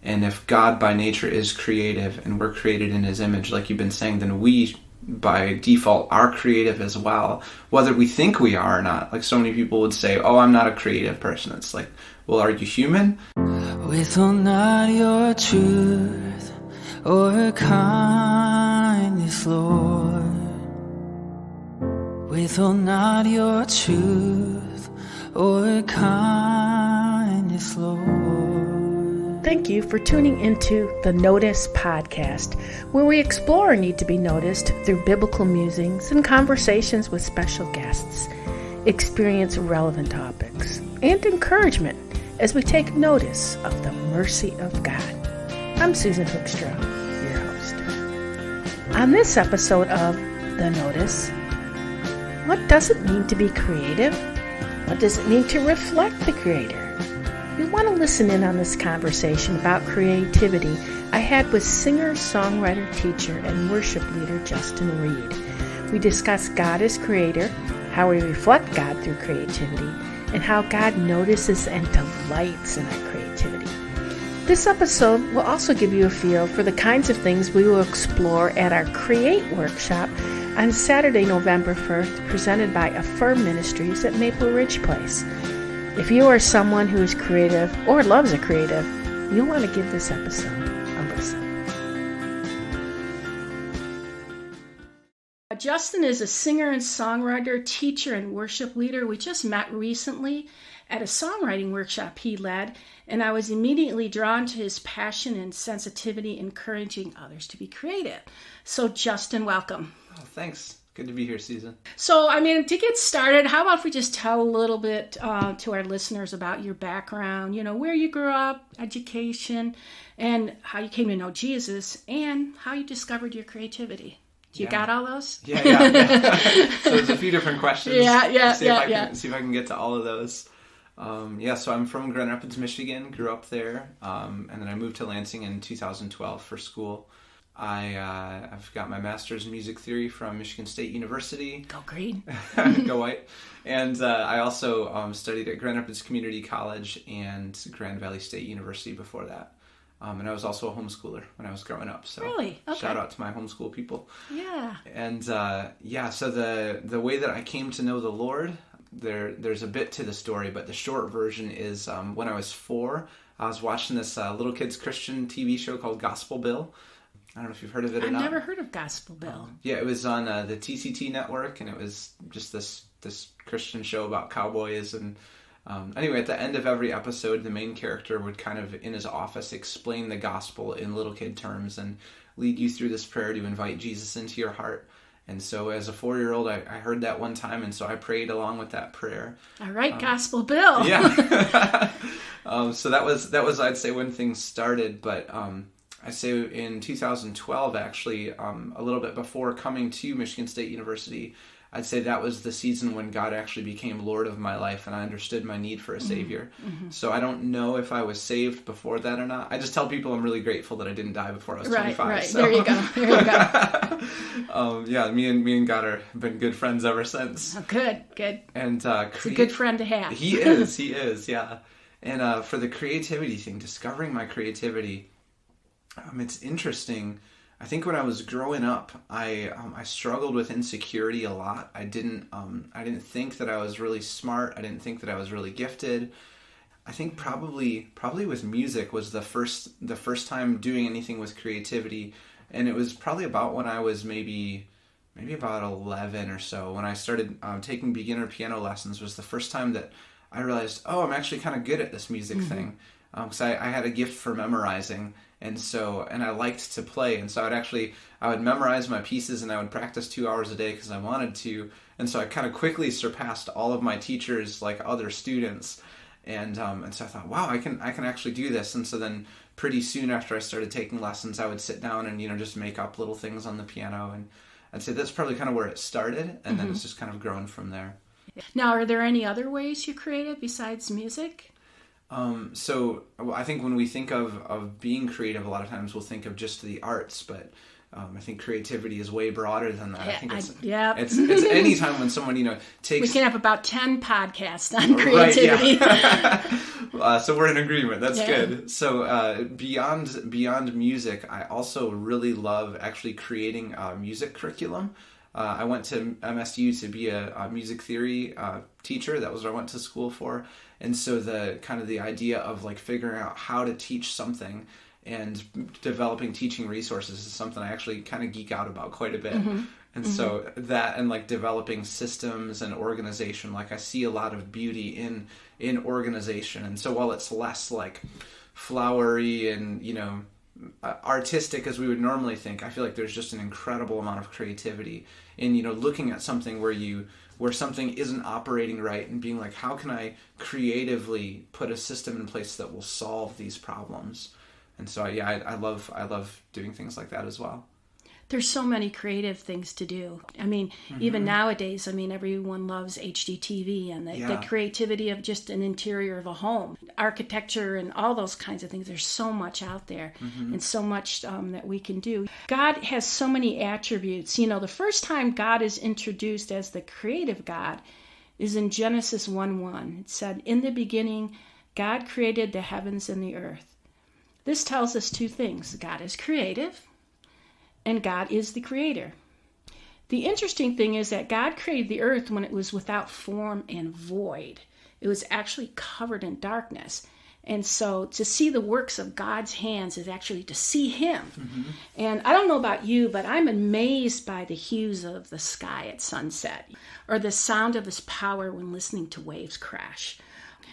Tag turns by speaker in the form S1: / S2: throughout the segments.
S1: And if God by nature is creative and we're created in his image, like you've been saying, then we by default are creative as well, whether we think we are or not. Like so many people would say, oh, I'm not a creative person. It's like, well, are you human?
S2: Withhold not your truth or kindness, Lord. Withhold not your truth or kindness, Lord.
S3: Thank you for tuning into the Notice podcast, where we explore need to be noticed through biblical musings and conversations with special guests, experience relevant topics, and encouragement as we take notice of the mercy of God. I'm Susan Hoekstra, your host. On this episode of The Notice, what does it mean to be creative? What does it mean to reflect the Creator? You want to listen in on this conversation about creativity I had with singer-songwriter teacher and worship leader Justin Reid. We discuss God as Creator, how we reflect God through creativity, and how God notices and delights in that creativity. This episode will also give you a feel for the kinds of things we will explore at our Create workshop on Saturday, November 1st, presented by Affirm Ministries at Maple Ridge Place. If you are someone who is creative or loves a creative, you'll want to give this episode a listen. Justin is a singer and songwriter, teacher, and worship leader. We just met recently at a songwriting workshop he led, and I was immediately drawn to his passion and sensitivity, encouraging others to be creative. So, Justin, welcome.
S1: Oh, thanks. Good to be here, Susan.
S3: So, to get started, how about if we just tell a little bit to our listeners about your background, where you grew up, education, and how you came to know Jesus, and how you discovered your creativity. You got all those?
S1: Yeah. So there's a few different questions. See if I can get to all of those. So I'm from Grand Rapids, Michigan, grew up there, and then I moved to Lansing in 2012 for school. I've got my master's in music theory from Michigan State University.
S3: Go Green.
S1: Go White. And I also studied at Grand Rapids Community College and Grand Valley State University before that. And I was also a homeschooler when I was growing up. So
S3: really? Okay.
S1: Shout out to my homeschool people.
S3: Yeah.
S1: And so the way that I came to know the Lord, there's a bit to the story, but the short version is when I was 4, I was watching this little kids Christian TV show called Gospel Bill. I don't know if you've heard of it or not.
S3: I've never heard of Gospel Bill.
S1: It was on the TCT network, and it was just this Christian show about cowboys. And anyway, at the end of every episode, the main character would kind of, in his office, explain the gospel in little kid terms and lead you through this prayer to invite Jesus into your heart. And so as a 4-year-old, I heard that one time, and so I prayed along with that prayer. All
S3: right, Gospel Bill.
S1: Yeah. So that was I'd say when things started, but I say in 2012, actually, a little bit before coming to Michigan State University, I'd say that was the season when God actually became Lord of my life, and I understood my need for a Savior. Mm-hmm. So I don't know if I was saved before that or not. I just tell people I'm really grateful that I didn't die before I was 25.
S3: Right.
S1: So.
S3: There you go.
S1: Me and God have been good friends ever since.
S3: Oh, good.
S1: And
S3: it's a good friend to have.
S1: He is, yeah. And for the creativity thing, discovering my creativity, it's interesting. I think when I was growing up, I struggled with insecurity a lot. I didn't think that I was really smart. I didn't think that I was really gifted. I think probably with music was the first time doing anything with creativity, and it was probably about when I was maybe about 11 or so, when I started taking beginner piano lessons. Was the first time that I realized, I'm actually kind of good at this music thing, because I had a gift for memorizing. And I liked to play, and so I would memorize my pieces, and I would practice 2 hours a day because I wanted to, and so I kind of quickly surpassed all of my teachers, like other students, and so I thought, wow, I can actually do this. And so then pretty soon after I started taking lessons, I would sit down and just make up little things on the piano, and I'd say that's probably kind of where it started, and then it's just kind of grown from there.
S3: Now, are there any other ways you're creative besides music?
S1: So I think when we think of being creative, a lot of times we'll think of just the arts, but I think creativity is way broader than that. I think
S3: it's
S1: it's any time when someone, takes...
S3: We can have about 10 podcasts on creativity.
S1: Right, yeah. So we're in agreement. That's good. So beyond music, I also really love actually creating a music curriculum. I went to MSU to be a music theory teacher. That was what I went to school for. And so the idea of like figuring out how to teach something and developing teaching resources is something I actually kind of geek out about quite a bit. And so that, and like developing systems and organization, like I see a lot of beauty in organization. And so while it's less like flowery and, artistic as we would normally think, I feel like there's just an incredible amount of creativity in, looking at something where something isn't operating right and being like, how can I creatively put a system in place that will solve these problems? And so, I love doing things like that as well.
S3: There's so many creative things to do. I mean, even nowadays, everyone loves HDTV and the creativity of just an interior of a home, architecture and all those kinds of things. There's so much out there and so much that we can do. God has so many attributes. The first time God is introduced as the creative God is in Genesis 1:1. It said, "In the beginning, God created the heavens and the earth." This tells us two things. God is creative, and God is the creator. The interesting thing is that God created the earth when it was without form and void. It was actually covered in darkness. And so to see the works of God's hands is actually to see him. And I don't know about you, but I'm amazed by the hues of the sky at sunset, or the sound of his power when listening to waves crash.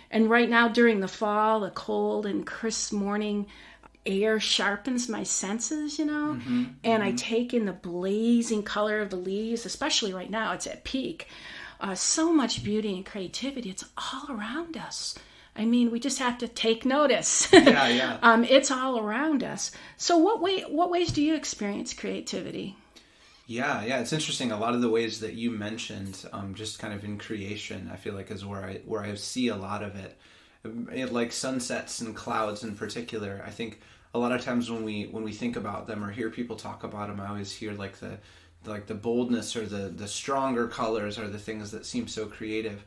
S3: And right now during the fall, the cold and crisp morning air sharpens my senses, and I take in the blazing color of the leaves, especially right now, it's at peak. So much beauty and creativity, it's all around us. We just have to take notice. It's all around us. So what ways do you experience creativity?
S1: Yeah, it's interesting. A lot of the ways that you mentioned, just kind of in creation, I feel like is where I see a lot of it. Like sunsets and clouds in particular. I think a lot of times when we think about them or hear people talk about them, I always hear like the boldness or the stronger colors are the things that seem so creative.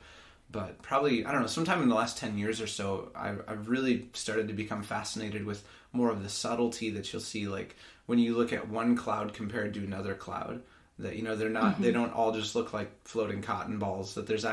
S1: But probably, I don't know, sometime in the last 10 years or so, I've really started to become fascinated with more of the subtlety that you'll see, like when you look at one cloud compared to another cloud, that, they're not, they don't all just look like floating cotton balls, that there's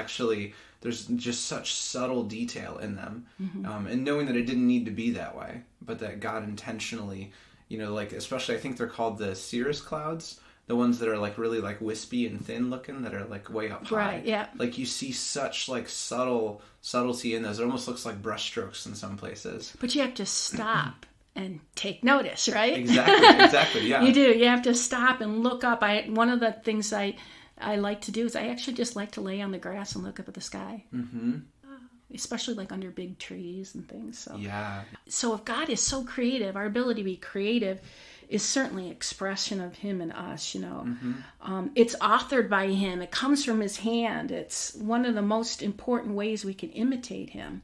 S1: just such subtle detail in them. And knowing that it didn't need to be that way, but that God intentionally, like, especially I think they're called the cirrus clouds, the ones that are like really like wispy and thin looking, that are like way up high.
S3: Right, yeah.
S1: Like you see such like subtlety in those. It almost looks like brushstrokes in some places.
S3: But you have to stop and take notice, right?
S1: Exactly, yeah.
S3: You do. You have to stop and look up. One of the things I like to do is I actually just like to lay on the grass and look up at the sky. Especially like under big trees and things. So if God is so creative, our ability to be creative is certainly an expression of him and us, It's authored by him. It comes from his hand. It's one of the most important ways we can imitate him.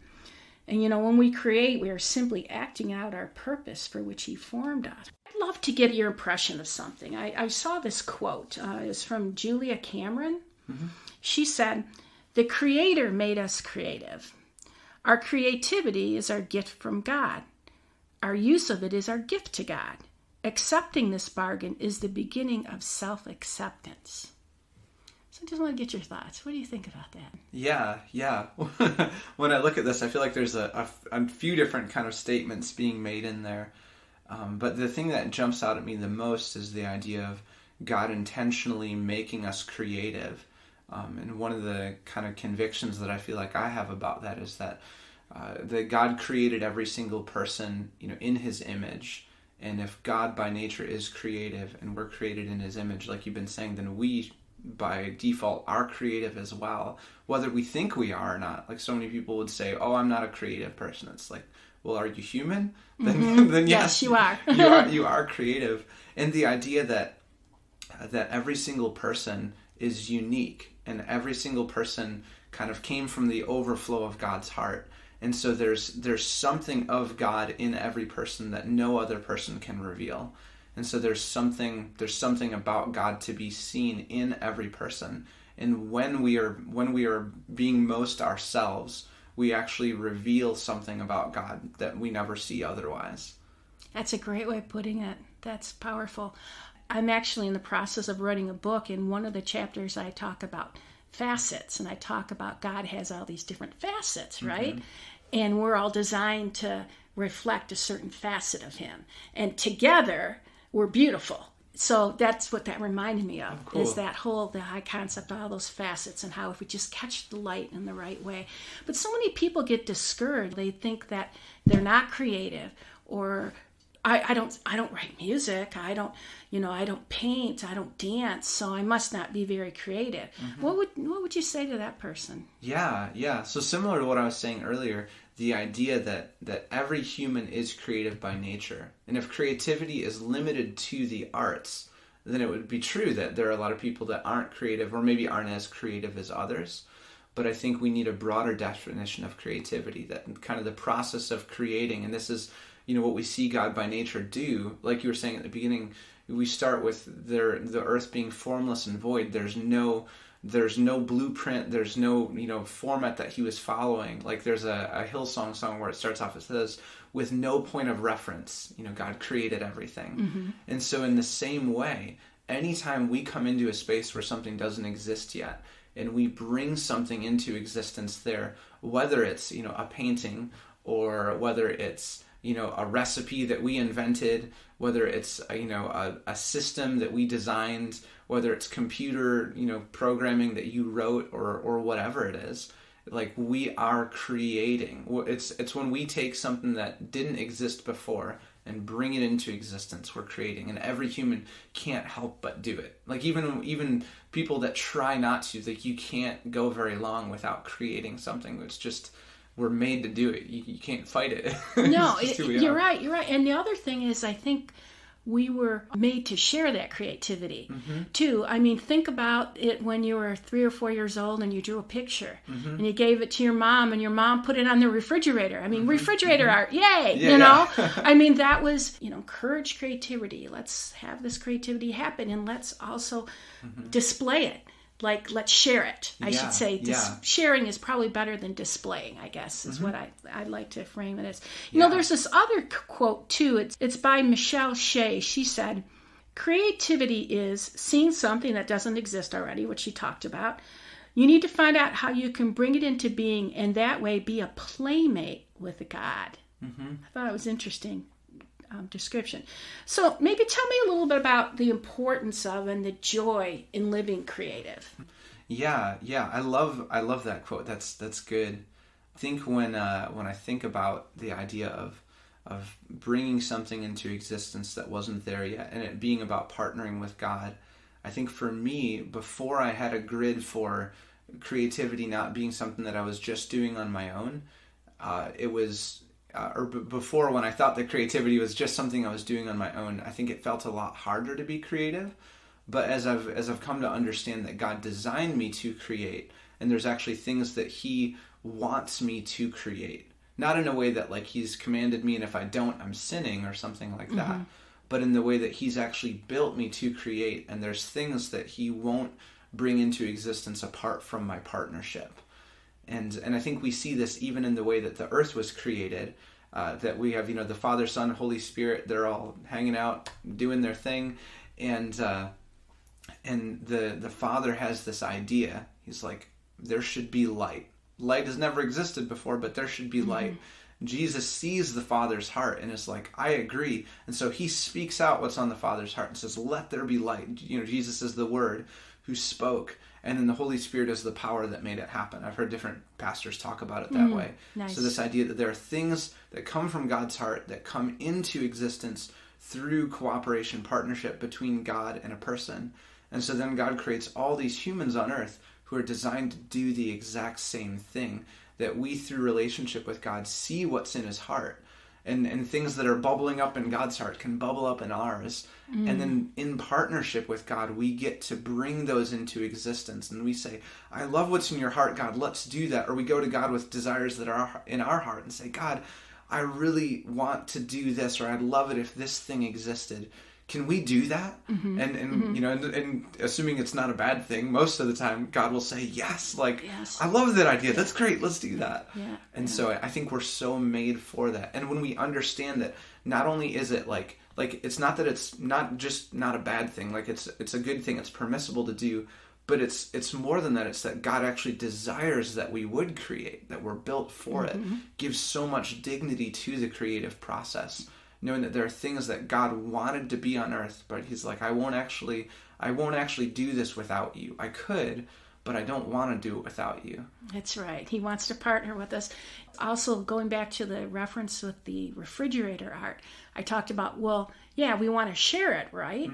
S3: And, when we create, we are simply acting out our purpose for which he formed us. I'd love to get your impression of something. I saw this quote. It was from Julia Cameron. She said, "The Creator made us creative. Our creativity is our gift from God. Our use of it is our gift to God. Accepting this bargain is the beginning of self-acceptance." So I just want to get your thoughts. What do you think about that?
S1: Yeah. When I look at this, I feel like there's a few different kind of statements being made in there. But the thing that jumps out at me the most is the idea of God intentionally making us creative. And one of the kind of convictions that I feel like I have about that is that God created every single person, in his image. And if God by nature is creative and we're created in his image, like you've been saying, then we by default are creative as well, whether we think we are or not. Like so many people would say, "Oh, I'm not a creative person." It's like, well, are you human? Then yes,
S3: you are.
S1: you are creative. And the idea that every single person is unique and every single person kind of came from the overflow of God's heart. And so there's something of God in every person that no other person can reveal. And so there's something about God to be seen in every person. And when we are being most ourselves, we actually reveal something about God that we never see otherwise.
S3: That's a great way of putting it. That's powerful. I'm actually in the process of writing a book. In one of the chapters, I talk about facets, and I talk about God has all these different facets, right? Mm-hmm. And we're all designed to reflect a certain facet of him. And together, we're beautiful. So that's what that reminded me of, cool. Is that the high concept of all those facets and how if we just catch the light in the right way. But so many people get discouraged. They think that they're not creative, or I don't write music. I don't paint. I don't dance. So I must not be very creative. Mm-hmm. What would you say to that person?
S1: Yeah. So similar to what I was saying earlier, the idea that every human is creative by nature. And if creativity is limited to the arts, then it would be true that there are a lot of people that aren't creative or maybe aren't as creative as others. But I think we need a broader definition of creativity, that kind of the process of creating. And this is, what we see God by nature do. Like you were saying at the beginning, we start with the earth being formless and void. There's no blueprint. There's no format that he was following. Like there's a Hillsong song where it starts off, it says, with no point of reference, God created everything. Mm-hmm. And so in the same way, anytime we come into a space where something doesn't exist yet, and we bring something into existence there, whether it's a painting, or whether it's a recipe that we invented, whether it's a system that we designed, whether it's computer programming that you wrote, or whatever it is, like we are creating. It's when we take something that didn't exist before and bring it into existence, we're creating. And every human can't help but do it. Like even people that try not to, like you can't go very long without creating something. It's just, we're made to do it. You can't fight it.
S3: No, you're right. And the other thing is, I think we were made to share that creativity, mm-hmm. too. I mean, think about it when you were 3 or 4 years old and you drew a picture, mm-hmm. and you gave it to your mom, and your mom put it on the refrigerator. I mean, mm-hmm. refrigerator mm-hmm. art, yay! Yeah. I mean, that was, encourage creativity. Let's have this creativity happen, and let's also mm-hmm. display it. Like, let's share it. I should say sharing is probably better than displaying, I guess, is mm-hmm. what I'd like to frame it as. There's this other quote, too. It's by Michelle Shea. She said, creativity is seeing something that doesn't exist already, which she talked about. You need to find out how you can bring it into being, and that way be a playmate with God. Mm-hmm. I thought it was interesting. Description. So maybe tell me a little bit about the importance of and the joy in living creative.
S1: Yeah. I love that quote. That's good. I think when I think about the idea of bringing something into existence that wasn't there yet, and it being about partnering with God, I think for me, before I had a grid for creativity not being something that I was just doing on my own, it was. Before, when I thought that creativity was just something I was doing on my own, I think it felt a lot harder to be creative. But as I've come to understand that God designed me to create, and there's actually things that He wants me to create, not in a way that like He's commanded me, and if I don't, I'm sinning or something like that, mm-hmm. but in the way that He's actually built me to create, and there's things that He won't bring into existence apart from my partnership. And I think we see this even in the way that the earth was created, that we have, the Father, Son, Holy Spirit, they're all hanging out, doing their thing. And the Father has this idea. He's like, there should be light. Light has never existed before, but there should be light. Mm-hmm. Jesus sees the Father's heart and is like, I agree. And so He speaks out what's on the Father's heart and says, let there be light. Jesus is the Word who spoke. And then the Holy Spirit is the power that made it happen. I've heard different pastors talk about it that way.
S3: Nice.
S1: So this idea that there are things that come from God's heart that come into existence through cooperation, partnership between God and a person. And so then God creates all these humans on earth who are designed to do the exact same thing, that we through relationship with God see what's in His heart. And things that are bubbling up in God's heart can bubble up in ours. Mm. And then in partnership with God, we get to bring those into existence. And we say, I love what's in your heart, God, let's do that. Or we go to God with desires that are in our heart and say, God, I really want to do this, or I'd love it if this thing existed. can we do that? And you know, and assuming it's not a bad thing, most of the time God will say, yes, like, I love that idea. That's great. Let's do that. And so I think we're so made for that. And when we understand that, not only is it like it's not that it's not just not a bad thing, like it's a good thing, it's permissible to do, but it's more than that. It's that God actually desires that we would create, that we're built for it, gives so much dignity to the creative process, knowing that there are things that God wanted to be on earth, but he's like, I won't actually do this without you. I could, but I don't want to do it without you.
S3: That's right. He wants to partner with us. Also, going back to the reference with the refrigerator art, I talked about, well, yeah, we want to share it, right?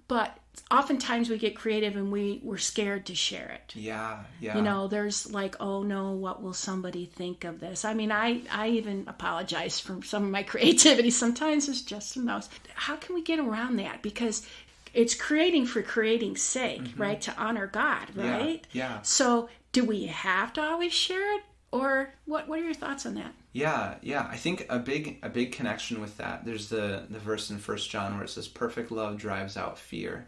S3: But oftentimes we get creative and we're scared to share it.
S1: Yeah.
S3: You know, there's like, oh no, what will somebody think of this? I mean, I even apologize for some of my creativity. Sometimes it's just a mouse. How can we get around that? Because it's creating for creating's sake, right? To honor God, right?
S1: Yeah.
S3: So do we have to always share it? Or what are your thoughts on that?
S1: Yeah. I think a big connection with that, there's the verse in 1 John where it says, perfect love drives out fear.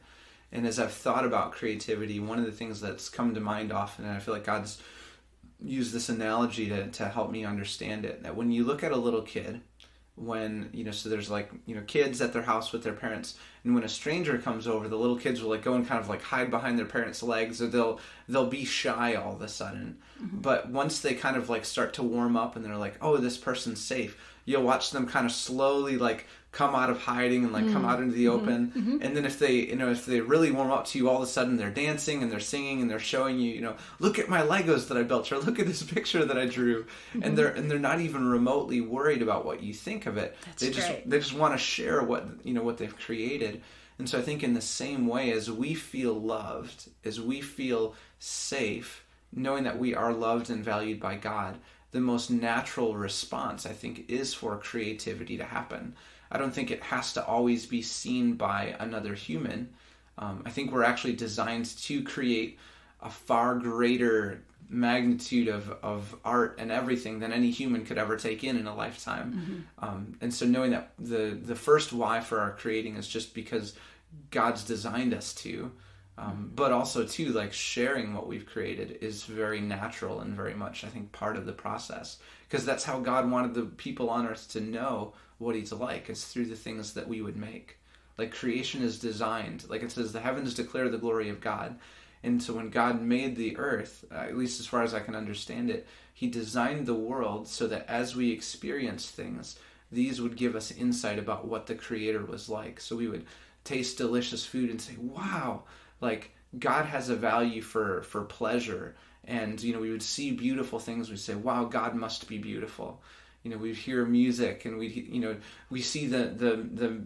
S1: And as I've thought about creativity, one of the things that's come to mind often, and I feel like God's used this analogy to help me understand it, that when you look at a little kid, when, you know, so there's like, you know, kids at their house with their parents, and when a stranger comes over, the little kids will like go and kind of like hide behind their parents' legs, or they'll be shy all of a sudden. But once they kind of like start to warm up and they're like, oh, this person's safe, you'll watch them kind of slowly like come out of hiding and like come out into the open. And then if they really warm up to you, all of a sudden they're dancing and they're singing and they're showing you, you know, look at my Legos that I built, or look at this picture that I drew. And they're not even remotely worried about what you think of it. They just want to share what they've created. And so I think in the same way, as we feel loved, as we feel safe, knowing that we are loved and valued by God, the most natural response, I think, is for creativity to happen. I don't think it has to always be seen by another human. I think we're actually designed to create a far greater magnitude of art and everything than any human could ever take in a lifetime. And so knowing that the first why for our creating is just because God's designed us to, but also too, like, sharing what we've created is very natural and very much, I think, part of the process, because that's how God wanted the people on earth to know what he's like, is through the things that we would make. Like, creation is designed, like it says, the heavens declare the glory of God. And so when God made the earth, at least as far as I can understand it, he designed the world so that as we experience things, these would give us insight about what the Creator was like. So we would taste delicious food and say, wow, like, God has a value for pleasure. And, you know, we would see beautiful things. We'd say, wow, God must be beautiful. You know, we'd hear music and we see the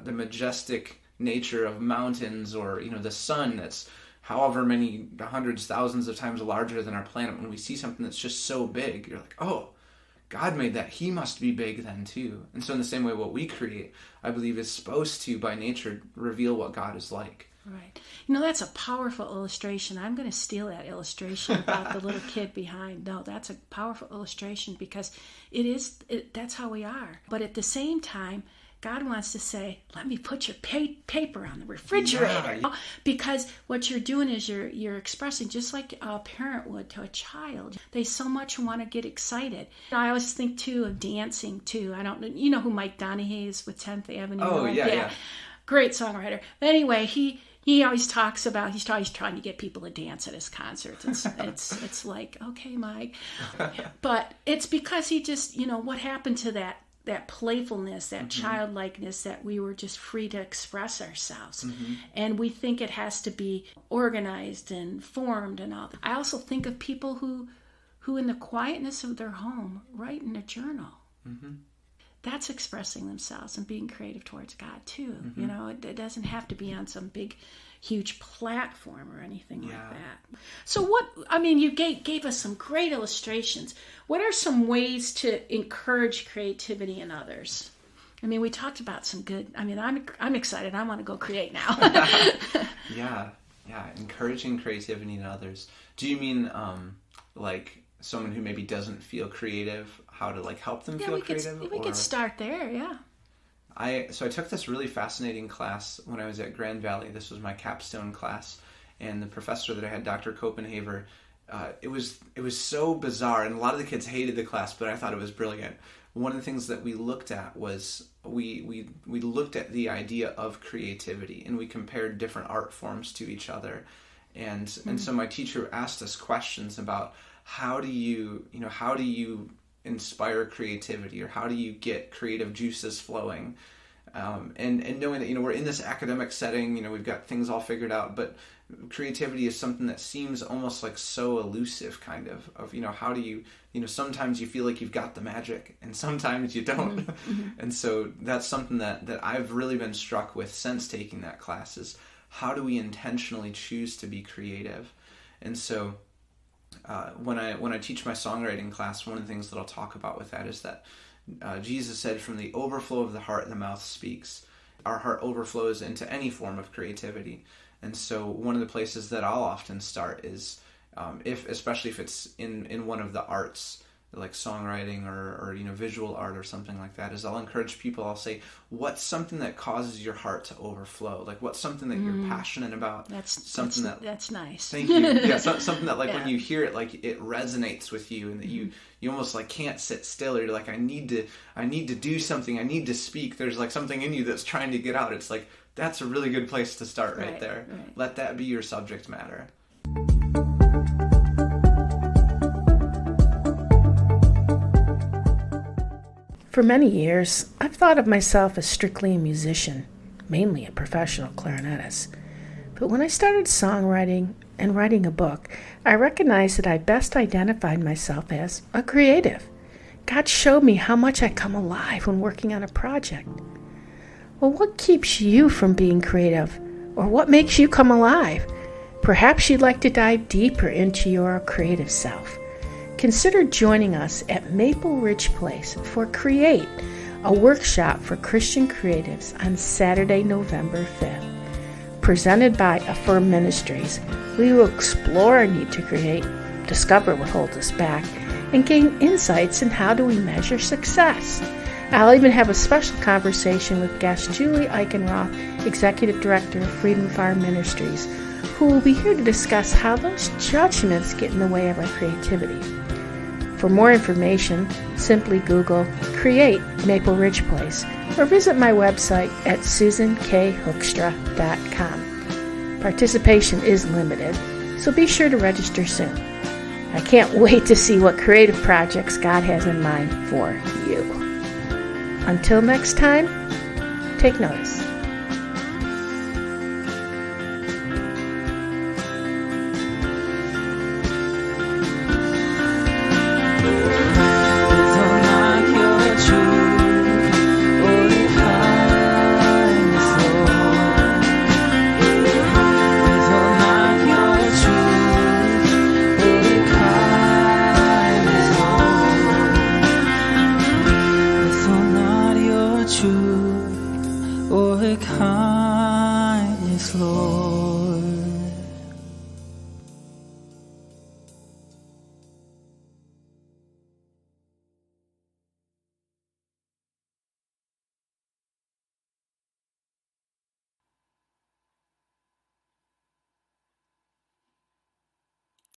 S1: majestic nature of mountains, or, you know, the sun that's however many hundreds, thousands of times larger than our planet. When we see something that's just so big, you're like, oh, God made that. He must be big then too. And so in the same way, what we create, I believe, is supposed to, by nature, reveal what God is like.
S3: Right. You know, that's a powerful illustration. I'm going to steal that illustration about the little kid behind. No, that's a powerful illustration, because that's how we are. But at the same time, God wants to say, let me put your paper on the refrigerator. Yeah. Because what you're doing is you're expressing, just like a parent would to a child. They so much want to get excited. I always think, too, of dancing, too. I don't know, you know who Mike Donahue is with 10th Avenue?
S1: Oh, yeah.
S3: Great songwriter. But anyway, he always talks about, he's always trying to get people to dance at his concerts. It's like, okay, Mike. But it's because he just, you know, what happened to that playfulness, that childlikeness, that we were just free to express ourselves. And we think it has to be organized and formed and all that. I also think of people who in the quietness of their home write in a journal. That's expressing themselves and being creative towards God too. You know, it doesn't have to be on some big, huge platform or anything like that. So you gave us some great illustrations. What are some ways to encourage creativity in others? I mean, we talked about some good, I'm excited. I want to go create now.
S1: Yeah. Encouraging creativity in others. Do you mean, like, someone who maybe doesn't feel creative, how to, like, help them feel creative?
S3: We could start there, yeah.
S1: So I took this really fascinating class when I was at Grand Valley. This was my capstone class, and the professor that I had, Dr. Copenhaver, it was so bizarre, and a lot of the kids hated the class, but I thought it was brilliant. One of the things that we looked at was we looked at the idea of creativity, and we compared different art forms to each other, and so my teacher asked us questions about how do you inspire creativity, or how do you get creative juices flowing, and knowing that we're in this academic setting, we've got things all figured out, but creativity is something that seems almost like so elusive, kind of how do you sometimes you feel like you've got the magic, and sometimes you don't. And so that's something that I've really been struck with since taking that class, is how do we intentionally choose to be creative. And so when I teach my songwriting class, one of the things that I'll talk about with that is that Jesus said, from the overflow of the heart the mouth speaks. Our heart overflows into any form of creativity. And so one of the places that I'll often start is, especially if it's in one of the arts, like songwriting or visual art or something like that, is I'll encourage people, I'll say, what's something that causes your heart to overflow? Like, what's something that you're passionate about?
S4: That's nice.
S1: Thank you. Yeah, something that when you hear it, like it resonates with you, and that you almost like can't sit still, or you're like, I need to do something, I need to speak. There's like something in you that's trying to get out. It's like, that's a really good place to start right there. Right. Let that be your subject matter.
S3: For many years, I've thought of myself as strictly a musician, mainly a professional clarinetist. But when I started songwriting and writing a book, I recognized that I best identified myself as a creative. God showed me how much I come alive when working on a project. Well, what keeps you from being creative? Or what makes you come alive? Perhaps you'd like to dive deeper into your creative self. Consider joining us at Maple Ridge Place for Create, a workshop for Christian creatives on Saturday, November 5th. Presented by Affirm Ministries, we will explore our need to create, discover what holds us back, and gain insights in how do we measure success. I'll even have a special conversation with guest Julie Eichenroth, Executive Director of Freedom Farm Ministries, who will be here to discuss how those judgments get in the way of our creativity. For more information, simply Google Create Maple Ridge Place or visit my website at susankhoekstra.com. Participation is limited, so be sure to register soon. I can't wait to see what creative projects God has in mind for you. Until next time, take notice.
S2: Or kindness, Lord.